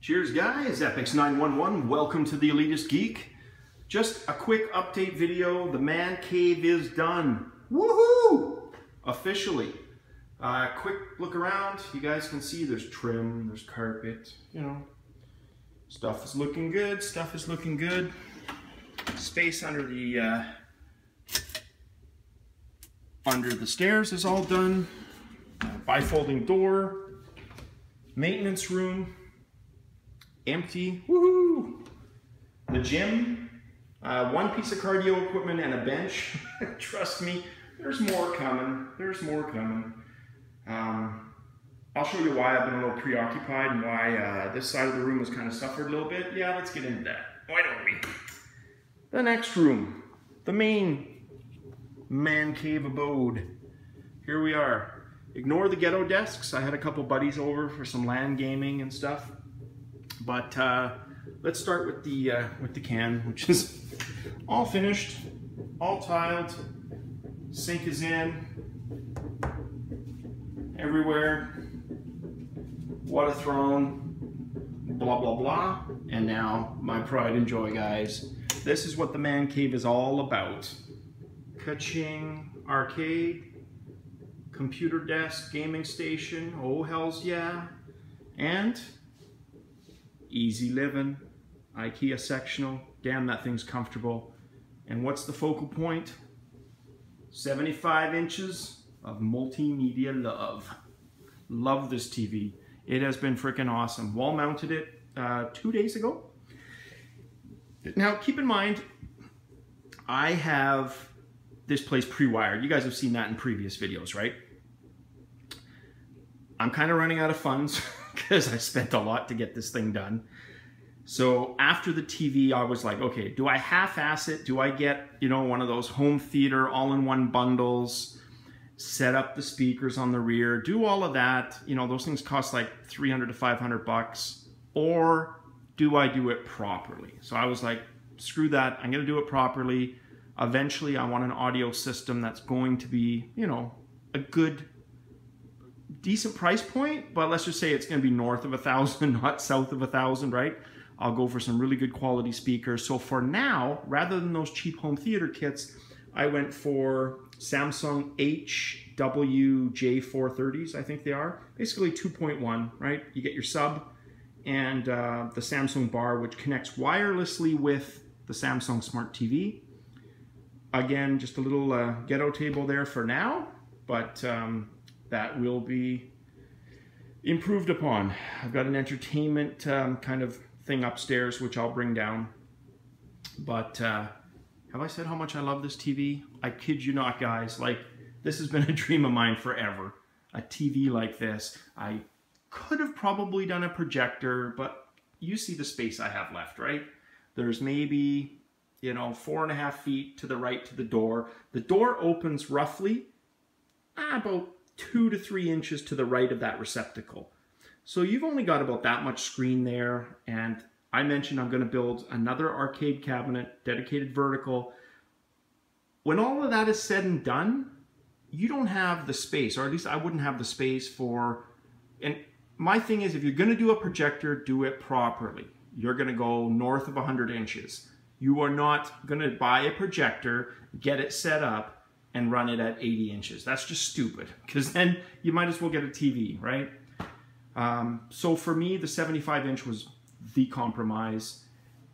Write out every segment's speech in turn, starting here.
Cheers guys, Epix911, welcome to the Elitist Geek. Just a quick update video, the man cave is done. Woohoo! Officially. Quick look around, you guys can see there's trim, there's carpet, you know. Stuff is looking good, Space under the stairs is all done. Bifolding door, maintenance room. Empty, woohoo! The gym, one piece of cardio equipment and a bench. Trust me, there's more coming. I'll show you why I've been a little preoccupied and why this side of the room has kind of suffered a little bit. Yeah, let's get into that. Why don't we? The next room, the main man cave abode. Here we are. Ignore the ghetto desks. I had a couple buddies over for some LAN gaming and stuff. But let's start with the can, which is all finished, all tiled. Sink is in everywhere. What a throne! Blah blah blah. And now my pride and joy, guys. This is what the man cave is all about. Ka-ching! Arcade, computer desk, gaming station. Oh hells yeah! And easy living, IKEA sectional. Damn, that thing's comfortable. And what's the focal point? 75 inches of multimedia love. Love this TV. It has been freaking awesome. Wall mounted it 2 days ago. Now, keep in mind, I have this place pre-wired. You guys have seen that in previous videos, right? I'm kind of running out of funds because I spent a lot to get this thing done. So after the TV, I was like, okay, do I half-ass it? Do I get, you know, one of those home theater all-in-one bundles, set up the speakers on the rear, do all of that? You know, those things cost like 300 to 500 bucks. Or do I do it properly? So I was like, screw that. I'm going to do it properly. Eventually, I want an audio system that's going to be, you know, a good, decent price point, but let's just say it's going to be north of 1,000, not south of 1,000, right? I'll go for some really good quality speakers. So for now, rather than those cheap home theater kits, I went for Samsung HWJ430s, I think they are. Basically 2.1, right? You get your sub and the Samsung bar, which connects wirelessly with the Samsung Smart TV. Again, just a little ghetto table there for now, but that will be improved upon. I've got an entertainment kind of thing upstairs, which I'll bring down. But have I said how much I love this TV? I kid you not, guys. Like, this has been a dream of mine forever. A TV like this. I could have probably done a projector, but you see the space I have left, right? There's maybe, you know, 4.5 feet to the right to the door. The door opens roughly about 2 to 3 inches to the right of that receptacle. So you've only got about that much screen there, and I mentioned I'm going to build another arcade cabinet, dedicated vertical. When all of that is said and done, you don't have the space, or at least I wouldn't have the space for, and my thing is, if you're going to do a projector, do it properly. You're going to go north of 100 inches. You are not going to buy a projector, get it set up, and run it at 80 inches. That's just stupid, because then you might as well get a TV, right? So for me, the 75-inch was the compromise.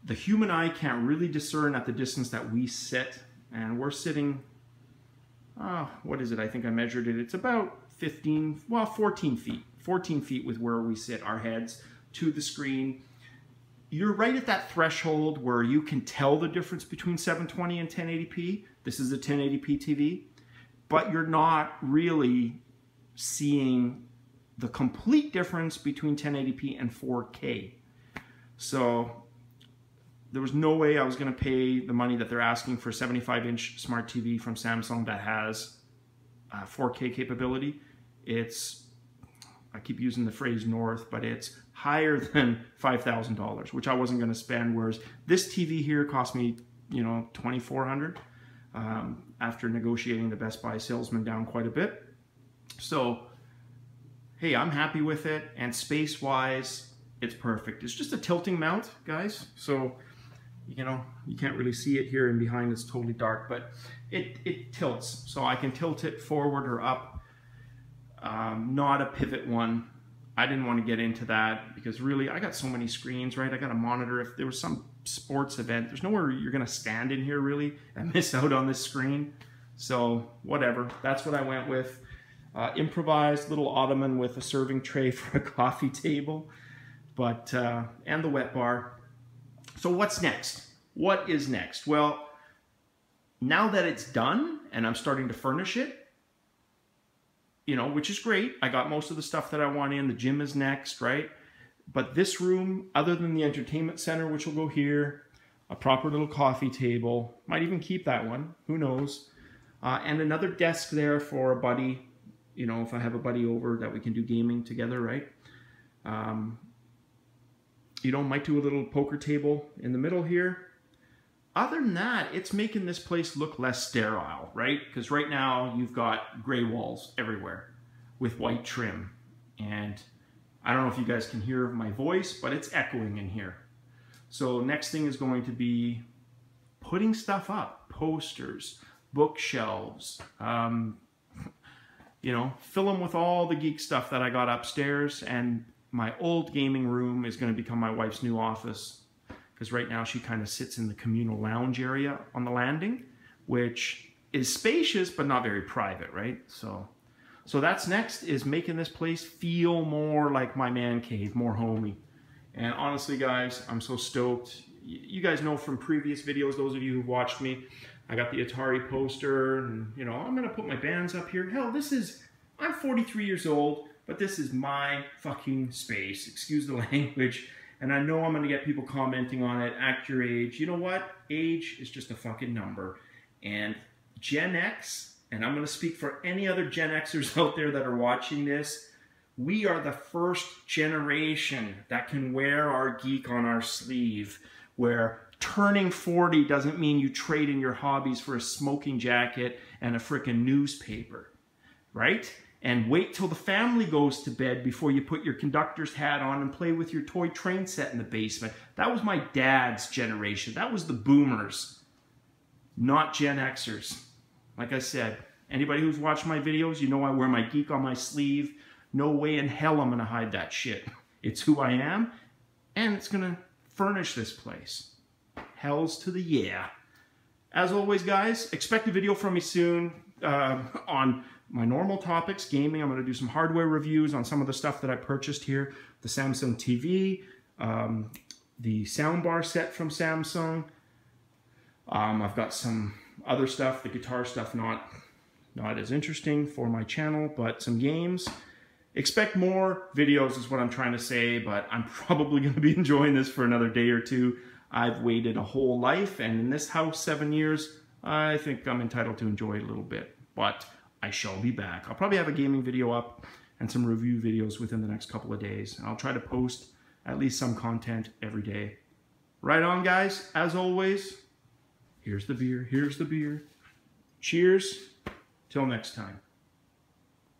The human eye can't really discern at the distance that we sit, and we're sitting, what is it? I think I measured it. It's about 14 feet. 14 feet with where we sit, our heads, to the screen. You're right at that threshold where you can tell the difference between 720 and 1080p. This is a 1080p TV, but you're not really seeing the complete difference between 1080p and 4K. So there was no way I was going to pay the money that they're asking for a 75-inch smart TV from Samsung that has 4K capability. It's, I keep using the phrase north, but it's higher than $5,000, which I wasn't going to spend, whereas this TV here cost me, you know, $2,400 after negotiating the Best Buy salesman down quite a bit. So hey, I'm happy with it, and space-wise, it's perfect. It's just a tilting mount, guys. So, you know, you can't really see it here, and behind it's totally dark, but it tilts. So I can tilt it forward or up. Not a pivot one. I didn't want to get into that because really I got so many screens, right? I got a monitor. If there was some sports event, there's nowhere you're going to stand in here really and miss out on this screen. So whatever, that's what I went with. Improvised little ottoman with a serving tray for a coffee table, but and the wet bar. So what's next? What is next? Well, now that it's done and I'm starting to furnish it, you know, which is great. I got most of the stuff that I want in. The gym is next, right? But this room, other than the entertainment center, which will go here, a proper little coffee table, might even keep that one, who knows, and another desk there for a buddy, you know, if I have a buddy over that we can do gaming together, right? You know, might do a little poker table in the middle here. Other than that, it's making this place look less sterile, right? Because right now you've got gray walls everywhere with white trim. And I don't know if you guys can hear my voice, but it's echoing in here. So next thing is going to be putting stuff up, posters, bookshelves, you know, fill them with all the geek stuff that I got upstairs. And my old gaming room is going to become my wife's new office. Because right now she kind of sits in the communal lounge area on the landing, which is spacious but not very private, right? So that's next, is making this place feel more like my man cave, more homey. And honestly, guys, I'm so stoked. You guys know from previous videos, those of you who've watched me, I got the Atari poster, and you know, I'm gonna put my bands up here. Hell, I'm 43 years old, but this is my fucking space. Excuse the language. And I know I'm going to get people commenting on it, act your age. You know what? Age is just a fucking number. And Gen X, and I'm going to speak for any other Gen Xers out there that are watching this, we are the first generation that can wear our geek on our sleeve, where turning 40 doesn't mean you trade in your hobbies for a smoking jacket and a frickin' newspaper, right? And wait till the family goes to bed before you put your conductor's hat on and play with your toy train set in the basement. That was my dad's generation. That was the boomers, not Gen Xers. Like I said, anybody who's watched my videos, you know I wear my geek on my sleeve. No way in hell I'm going to hide that shit. It's who I am, and it's going to furnish this place. Hells to the yeah. As always, guys, expect a video from me soon on my normal topics, gaming. I'm going to do some hardware reviews on some of the stuff that I purchased here. The Samsung TV, the soundbar set from Samsung. I've got some other stuff, the guitar stuff, not as interesting for my channel, but some games. Expect more videos is what I'm trying to say, but I'm probably going to be enjoying this for another day or two. I've waited a whole life, and in this house, 7 years, I think I'm entitled to enjoy it a little bit, but I shall be back. I'll probably have a gaming video up and some review videos within the next couple of days. And I'll try to post at least some content every day. Right on, guys. As always, here's the beer. Here's the beer. Cheers. Till next time.